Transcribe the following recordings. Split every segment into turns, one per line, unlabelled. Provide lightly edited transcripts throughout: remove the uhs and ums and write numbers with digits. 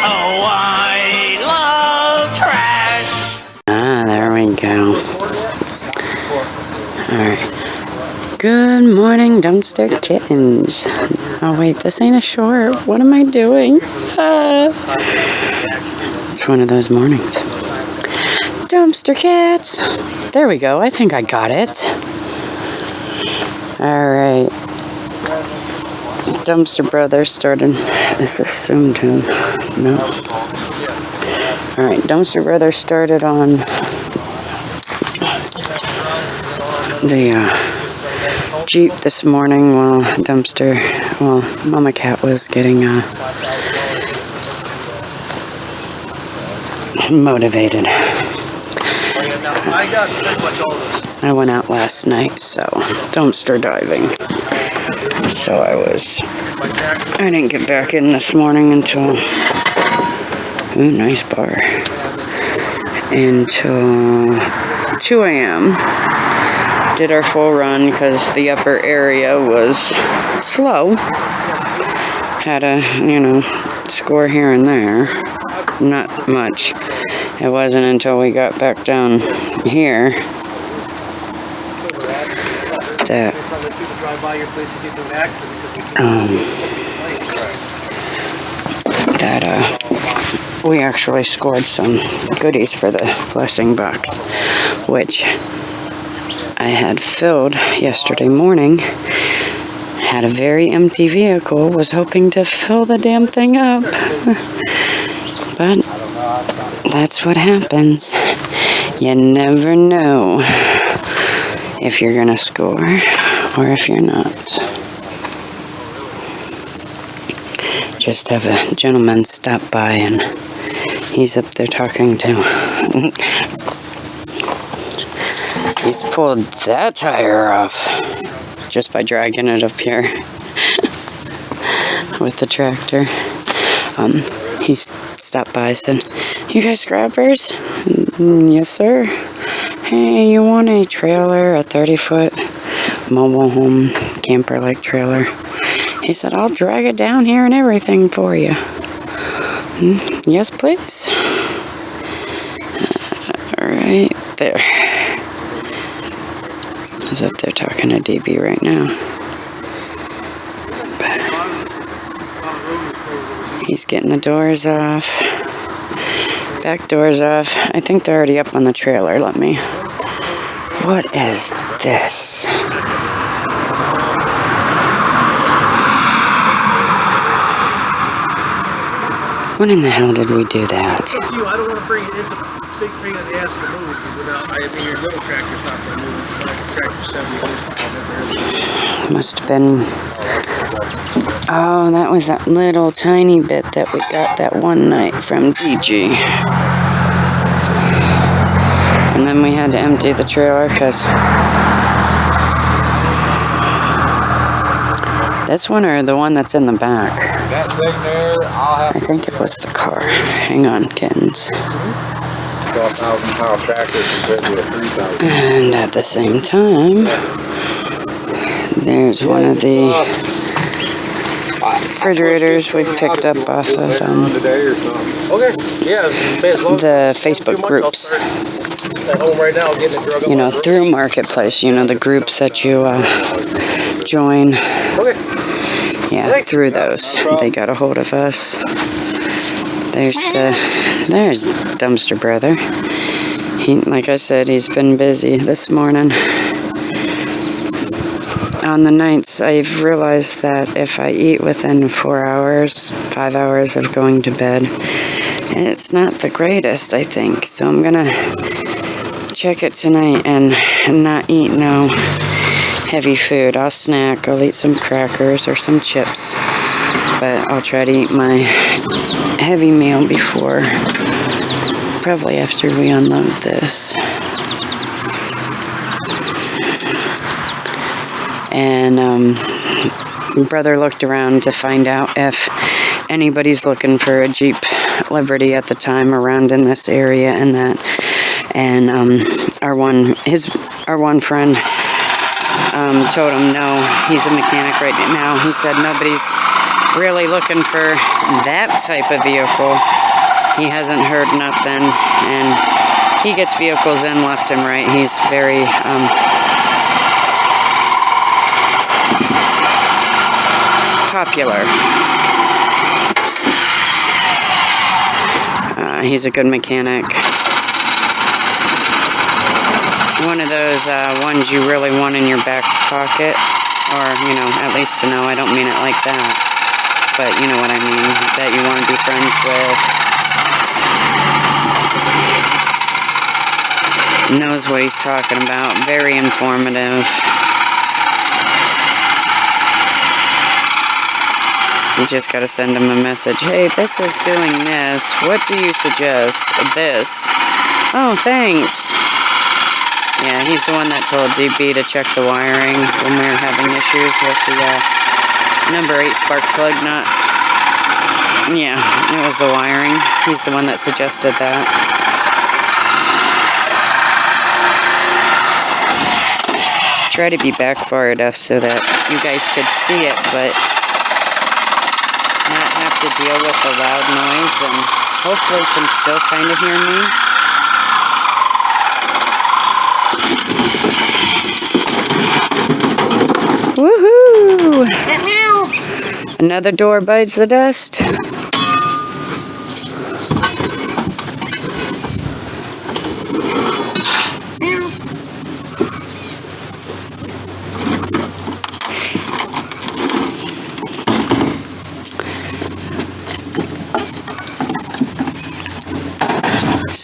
Oh, I love trash.
Ah, there we go. Alright. Good morning, dumpster kittens. Oh, wait, this ain't a short. What am I doing? It's one of those mornings. Dumpster cats. There we go. I think I got it. Alright. Dumpster brother started. Is this zoomed in? No. Alright, dumpster brother started on the Jeep this morning while Mama Cat was getting motivated. I went out last night, so dumpster diving. So I didn't get back in this morning until, ooh, nice bar, until 2 a.m. Did our full run because the upper area was slow. Had a, score here and there. Not much. It wasn't until we got back down here that we actually scored some goodies for the blessing box, which I had filled yesterday morning. Had a very empty vehicle, was hoping to fill the damn thing up. But that's what happens. You never know if you're gonna score or if you're not. Just have a gentleman stop by and he's up there talking to. He's pulled that tire off just by dragging it up here with the tractor. He stopped by and said, "You guys grabbers?" "Yes, sir." "Hey, you want a trailer, a 30-foot mobile home camper-like trailer?" He said, "I'll drag it down here and everything for you." "Yes, please." Right there. He's up there talking to DB right now. He's getting the doors off. Back doors off. I think they're already up on the trailer. What is this? When in the hell did we do that?
I don't want to bring it into the big thing on the ass to move. Your little tractor's not going to move.
Must have been. Oh, that was that little tiny bit that we got that one night from DG. And then we had to empty the trailer because. This one or the one that's in the back?
That thing there,
I think it was the car. Hang on, kittens.
12,000-pound tractor compared to a 3,000.
And at the same time, there's one of the refrigerators we picked up off of the Facebook groups. Through Marketplace, the groups that you join. Yeah, through those. They got a hold of us. There's Dumpster Brother. Like I said, he's been busy this morning. On the nights, I've realized that if I eat within 4 hours, 5 hours of going to bed, it's not the greatest, I think. So I'm gonna check it tonight and not eat no heavy food. I'll snack, I'll eat some crackers or some chips, but I'll try to eat my heavy meal before, probably after we unload this. And brother looked around to find out if anybody's looking for a Jeep Liberty at the time around in this area and that. And our one friend told him no, he's a mechanic right now. He said nobody's really looking for that type of vehicle. He hasn't heard nothing, and he gets vehicles in left and right. He's very popular. He's a good mechanic. One of those ones you really want in your back pocket, or, you know, at least to know. I don't mean it like that, but you know what I mean, that you want to be friends with. Knows what he's talking about. Very informative. You just got to send him a message. Hey, this is doing this. What do you suggest? This. Oh, thanks. Yeah, he's the one that told DB to check the wiring when we were having issues with the number 8 spark plug nut. Yeah, it was the wiring. He's the one that suggested that. Try to be back far enough so that you guys could see it, but not have to deal with the loud noise, and hopefully can still kind of hear me. Woohoo! Another door bites the dust.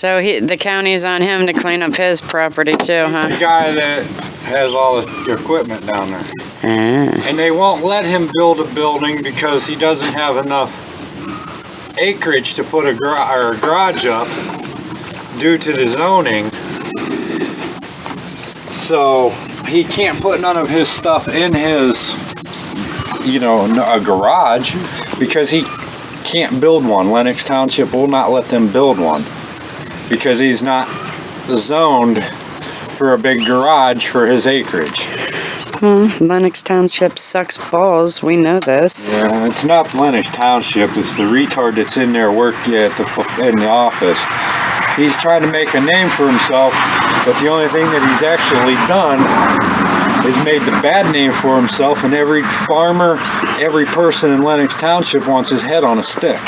So the county's on him to clean up his property too, huh?
The guy that has all the equipment down there.
Ah.
And they won't let him build a building because he doesn't have enough acreage to put a garage up due to the zoning. So he can't put none of his stuff in his, you know, a garage because he can't build one. Lennox Township will not let them build one because he's not zoned for a big garage for his acreage.
Well, Lennox Township sucks balls. We know this.
Yeah, it's not Lennox Township. It's the retard that's in there working in the office. He's trying to make a name for himself, but the only thing that he's actually done is made the bad name for himself, and every farmer, every person in Lennox Township wants his head on a stick.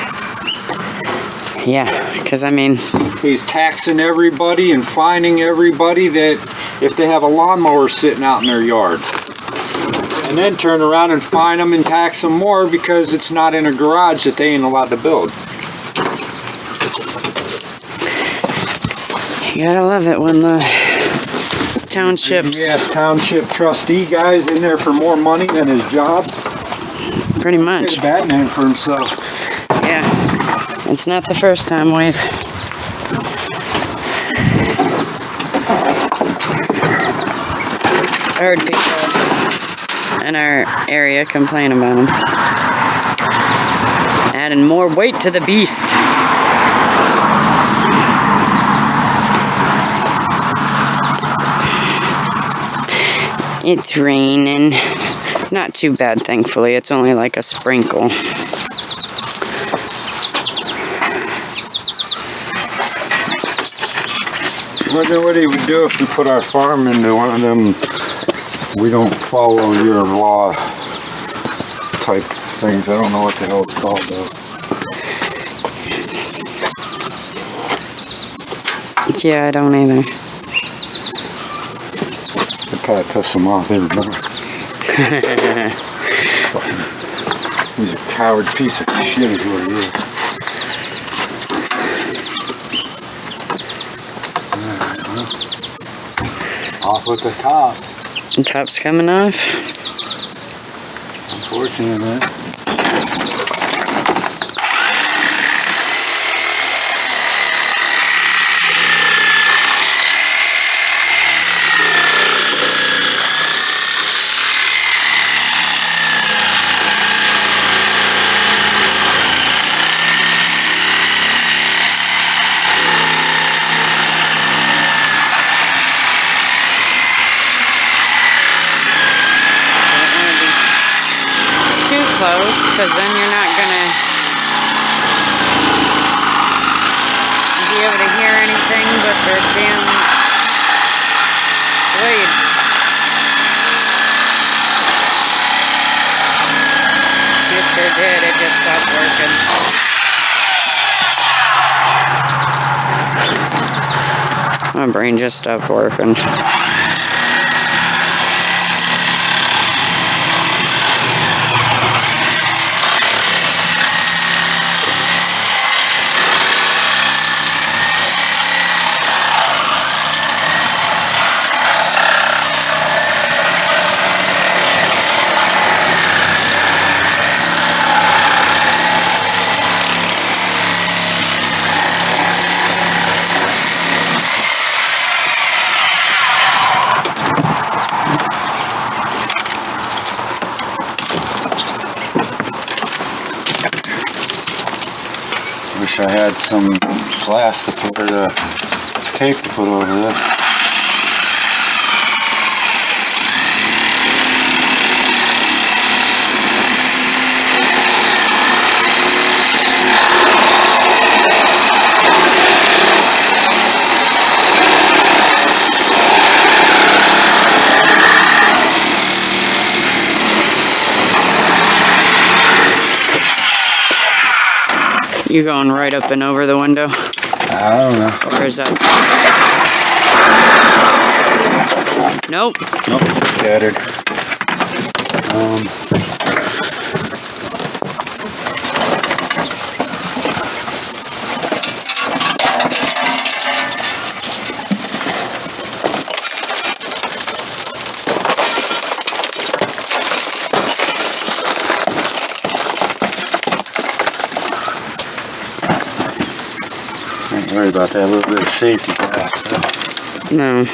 Yeah, because I mean,
he's taxing everybody and fining everybody that if they have a lawnmower sitting out in their yard. And then turn around and fine them and tax them more because it's not in a garage that they ain't allowed to build.
You gotta love it when the townships...
Yes, township trustee guy's in there for more money than his job.
Pretty much.
Made a bad name for himself.
Yeah. It's not the first time we've heard people in our area complain about him. Adding more weight to the beast. It's raining. Not too bad, thankfully. It's only like a sprinkle.
Wonder what he would do if we put our farm into one of them we don't follow your law type things. I don't know what the hell it's called though.
Yeah, I don't either.
It kind of pissed him off, everybody. He's a coward piece of shit is what he is. Off with the top.
The top's coming off.
Unfortunately.
Because then you're not their damn blade. It sure did. It just stopped working. My brain just stopped working.
Wish I had some glass to put, or tape to put over this.
You going right up and over the window?
I don't know.
Or is that? Nope.
Nope, scattered. Don't worry about that little bit of safety glass.
No.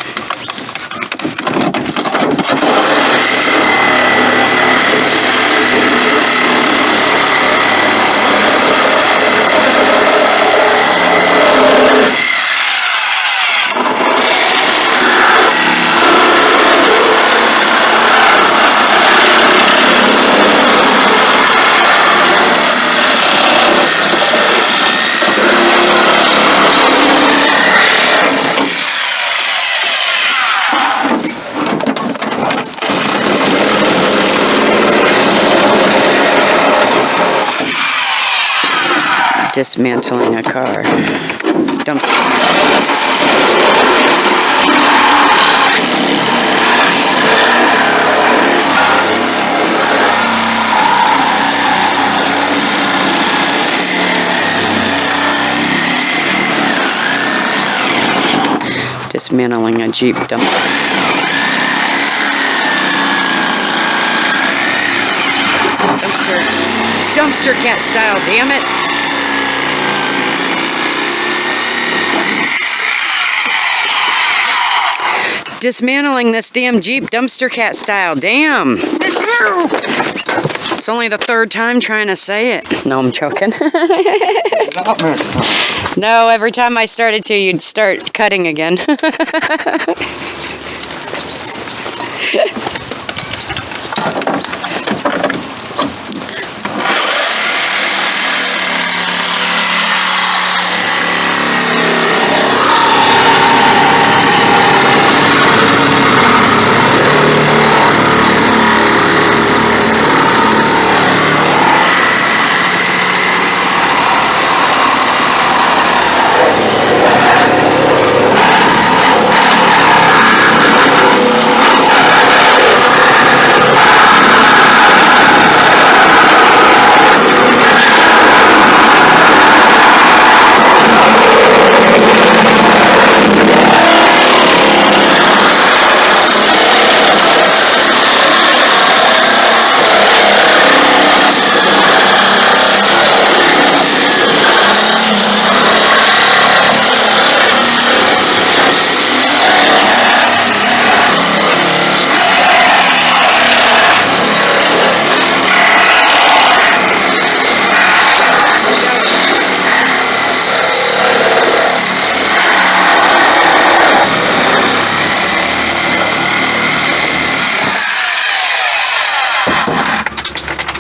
Dismantling a car. Dismantling a Jeep dumpster. Dumpster cat style, damn it. Dismantling this damn Jeep dumpster cat style. Damn. It's only the third time trying to say it. No, I'm joking. No, every time I started to, you'd start cutting again.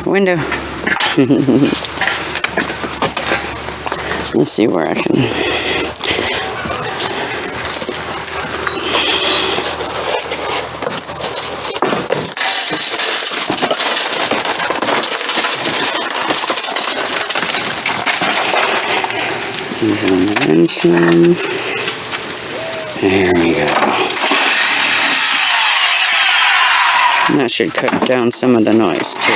Window. Let's see where I can. There we go. And that should cut down some of the noise too.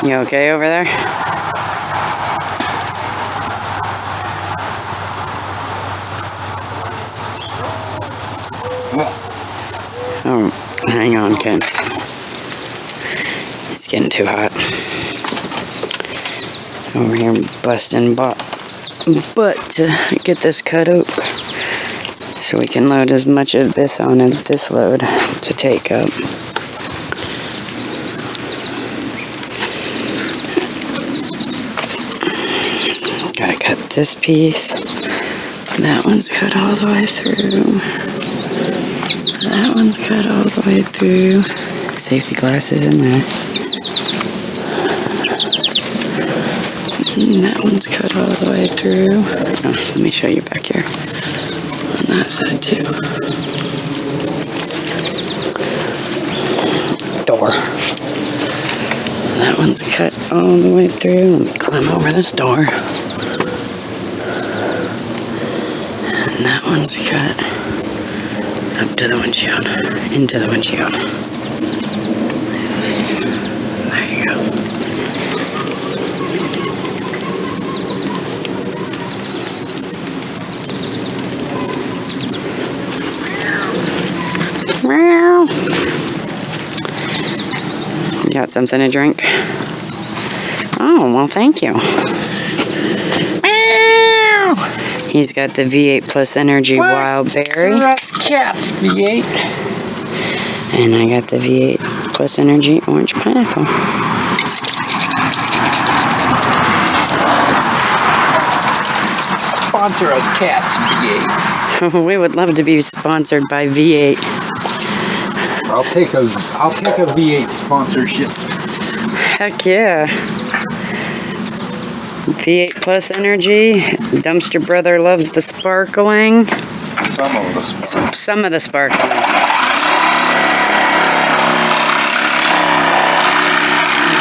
You okay over there? Oh, hang on, Ken. It's getting too hot. Over here busting butt to get this cut oak so we can load as much of this on as this load to take up. Gotta cut this piece. That one's cut all the way through. That one's cut all the way through. Safety glasses in there. And that one's cut all the way through. Oh, let me show you back here. On that side too. Door. That one's cut all the way through. Let me climb over this door. And that one's cut up to the windshield. Into the windshield. There you go. Meow. You got something to drink? Oh, well, thank you. Meow. He's got the V8 Plus Energy Wild Berry.
Cats, V8.
And I got the V8 Plus Energy Orange Pineapple.
Sponsor us, Cats, V8.
We would love to be sponsored by V8.
I'll take a V8 sponsorship.
Heck yeah. V8 Plus Energy. Dumpster Brother loves the sparkling. Some of the sparkling.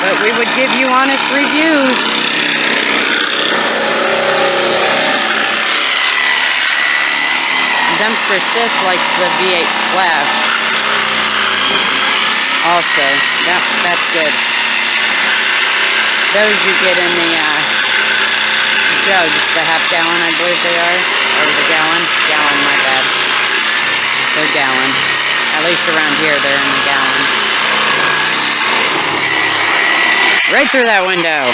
But we would give you honest reviews. Dumpster Sis likes the V8 Splash. Also, that's good. Those you get in the jugs, the half gallon, I believe they are, or the gallon. Gallon, my bad. They're gallon. At least around here, they're in the gallon. Right through that window.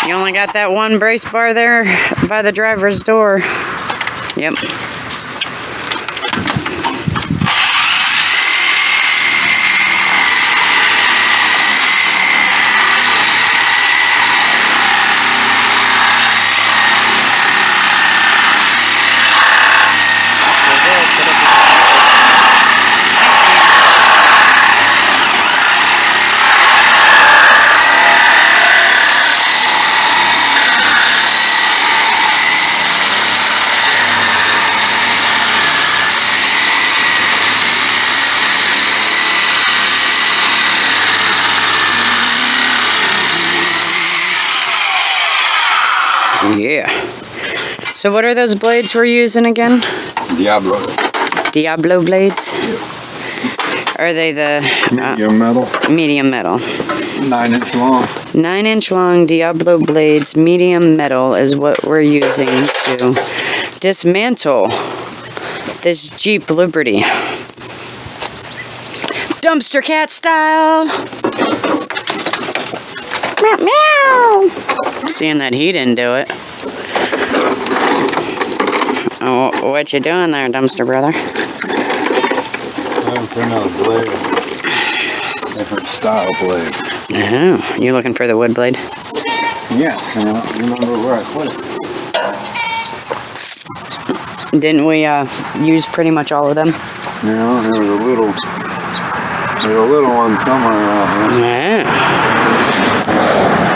You only got that one brace bar there by the driver's door. Yep. Yeah. So what are those blades we're using again?
Diablo.
Diablo blades? Are they the...
Medium metal.
Medium metal.
9-inch long.
9-inch long Diablo blades, medium metal, is what we're using to dismantle this Jeep Liberty. Dumpster cat style. Meow, meow. Seeing that he didn't do it. Oh, what you doing there, dumpster brother?
I'm putting out a blade. Different style blade.
Oh, you looking for the wood blade?
Yeah, I don't remember where I put it.
Didn't we use pretty much all of them?
Yeah, there's a little one somewhere around here.
Yeah.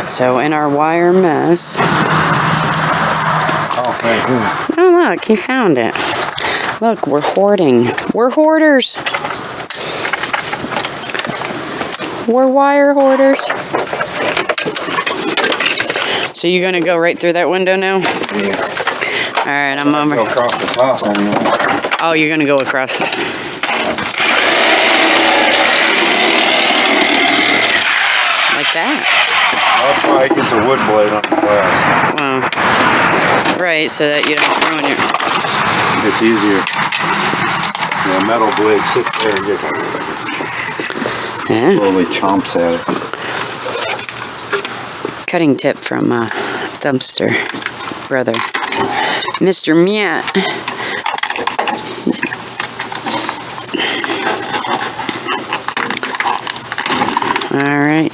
So in our wire mess.
Oh, thank you.
Oh look, he found it. Look, we're hoarding. We're hoarders. We're wire hoarders. So you're gonna go right through that window now?
Yeah.
Alright, I'm over.
Go across the top anyway.
Oh, you're gonna go across. Like that.
That's why I use a wood blade on the glass.
Wow. Right, so that you don't ruin your...
It's easier. The metal blade sits there and just slowly chomps at it.
Cutting tip from Dumpster Brother. Mr. Miat. Alright.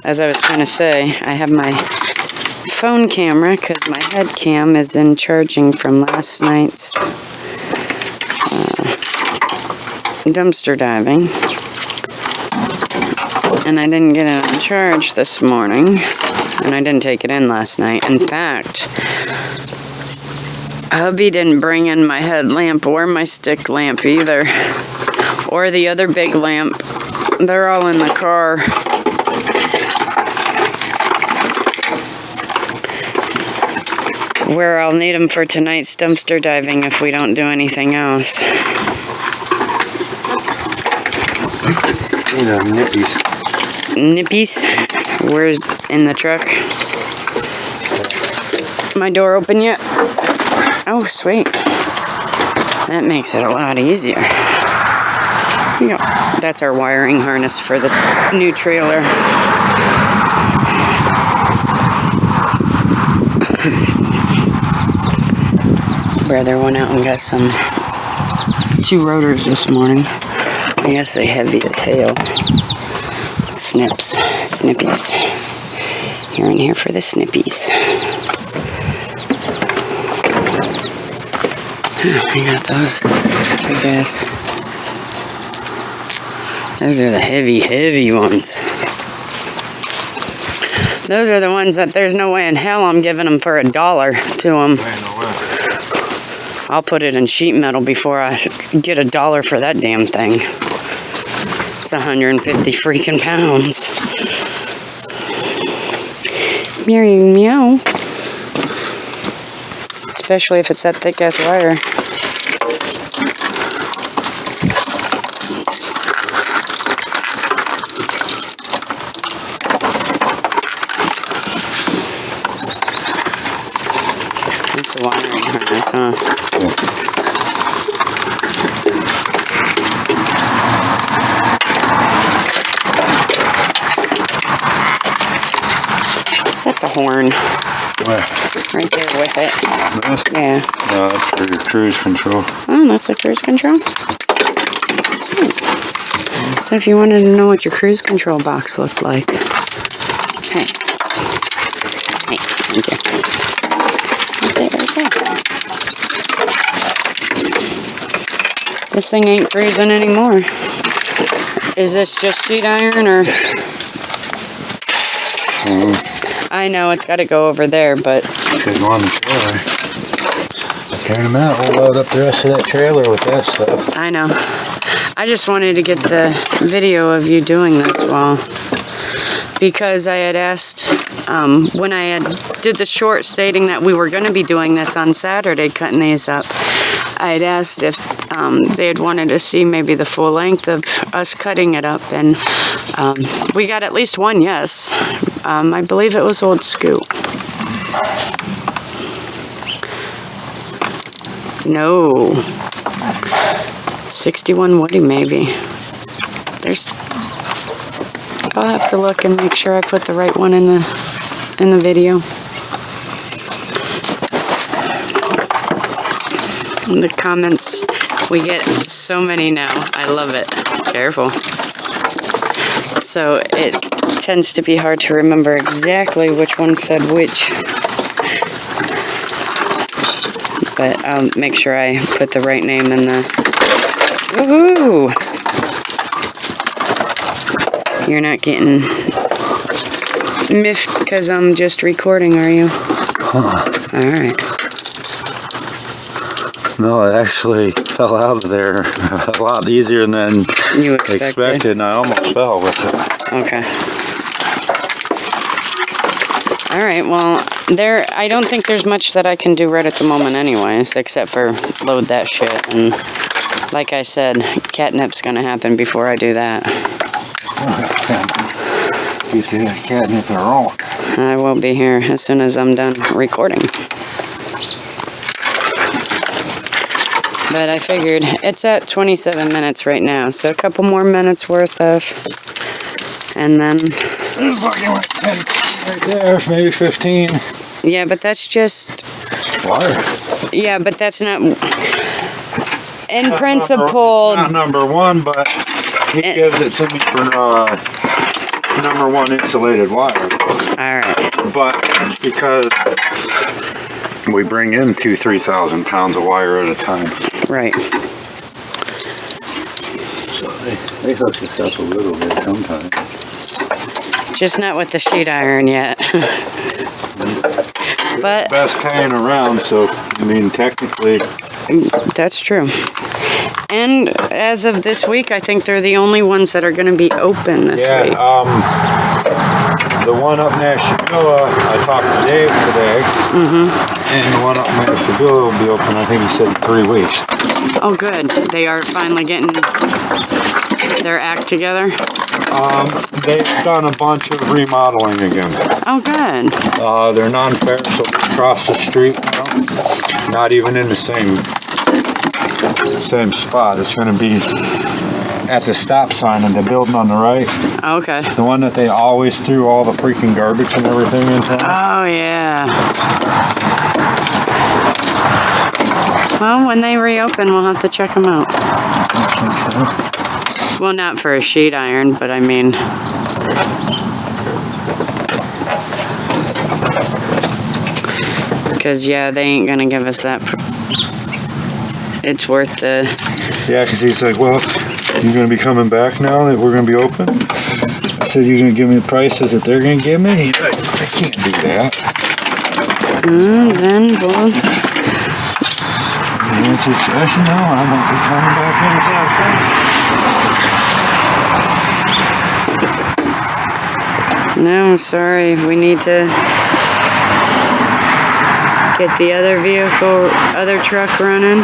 As I was trying to say, I have my phone camera because my head cam is in charging from last night's dumpster diving. And I didn't get it on charge this morning. And I didn't take it in last night. In fact, hubby didn't bring in my headlamp or my stick lamp either. Or the other big lamp. They're all in the car. Where I'll need them for tonight's dumpster diving if we don't do anything else.
You know, nippies.
Nippies? Where's in the truck? My door open yet? Oh, sweet. That makes it a lot easier. Yeah, that's our wiring harness for the new trailer. Brother went out and got some 2 rotors this morning. I guess they have the tail. Snippies. You're in here for the snippies. I got those, I guess. Those are the heavy ones. Those are the ones that there's no way in hell I'm giving them for $1 to them. I'll put it in sheet metal before I get $1 for that damn thing. It's 150 freaking pounds. Meow, meow. Especially if it's that thick ass wire. That's the wiring harness, huh? horn.
Where?
Right there with it.
This?
Yeah.
No, that's for your cruise control.
Oh, that's the cruise control? Sweet. So if you wanted to know what your cruise control box looked like. Hey. Hey, thank you. That's it right there. This thing ain't cruising anymore. Is this just sheet iron or? I know it's got to go over there, but.
Should go on the trailer. Turn them out. We'll load up the rest of that trailer with that stuff.
I know. I just wanted to get the video of you doing this because I had asked when I had did the short stating that we were going to be doing this on Saturday, cutting these up. I had asked if they had wanted to see maybe the full length of us cutting it up, and we got at least one yes. I believe it was Old Scoop. No. 61 Woody, maybe. I'll have to look and make sure I put the right one in the video. In the comments, we get so many now. I love it. Careful. So it tends to be hard to remember exactly which one said which. But I'll make sure I put the right name in the... Woohoo! You're not getting miffed because I'm just recording, are you? Alright.
No, it actually fell out of there a lot easier than
You expected,
and I almost fell with it.
Okay. Alright, well, I don't think there's much that I can do right at the moment anyways, except for load that shit. And like I said, catnip's gonna happen before I do that.
Get that catnip and roll.
I will be here as soon as I'm done recording. But I figured it's at 27 minutes right now, so a couple more minutes worth of, and then...
Right there, maybe 15.
Yeah, but that's just...
Wire.
Yeah, but that's not... In principle...
Not number one, but he gives it to me for number one insulated wire.
Alright.
But it's because we bring in 3,000 pounds of wire at a time.
Right.
So they hook us up a little bit sometimes.
Just not with the sheet iron yet. But
Best paying around, so I mean technically.
that's true. And as of this week, I think they're the only ones that are going to be open this week.
The one up near Shabilla, I talked to Dave today, and the one up near Shabilla will be open, I think he said 3 weeks.
Oh, good. They are finally getting their act together.
They've done a bunch of remodeling again.
Oh, good.
They're non-perishable across the street now. Not even in the same spot. It's going to be at the stop sign in the building on the right.
Okay.
The one that they always threw all the freaking garbage and everything into.
Oh, yeah. Well, when they reopen, we'll have to check them out. Well, not for a sheet iron, but I mean... Because, yeah, they ain't going to give us that... It's worth the...
Yeah, because he's like, well, you're going to be coming back now that we're going to be open? I said, you're going to give me the prices that they're going to give me? He's like, I can't do that.
Then we'll...
Answer the question, no, I won't be coming back anytime soon.
No, sorry. We need to get the other vehicle, other truck running.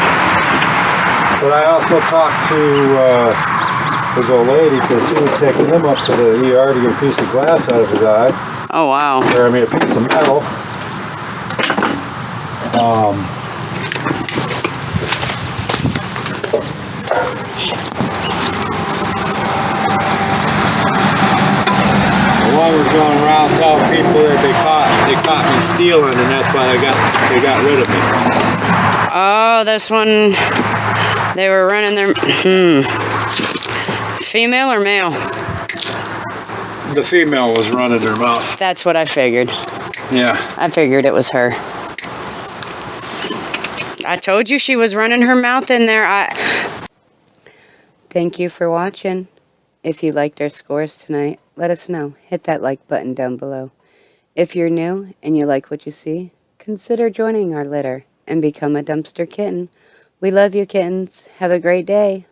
But I also talked to this old lady because she was taking him up to the ER to get a piece of glass out of his eye.
Oh, wow.
Or, I mean, a piece of metal. While we're going around telling people that they caught stealing, and that's why they got rid of me.
Oh, this one, they were running their, female or male?
The female was running her mouth.
That's what I figured.
Yeah.
I figured it was her. I told you she was running her mouth in there. Thank you for watching. If you liked our scores tonight, let us know. Hit that like button down below. If you're new and you like what you see, consider joining our litter and become a dumpster kitten. We love you, kittens. Have a great day.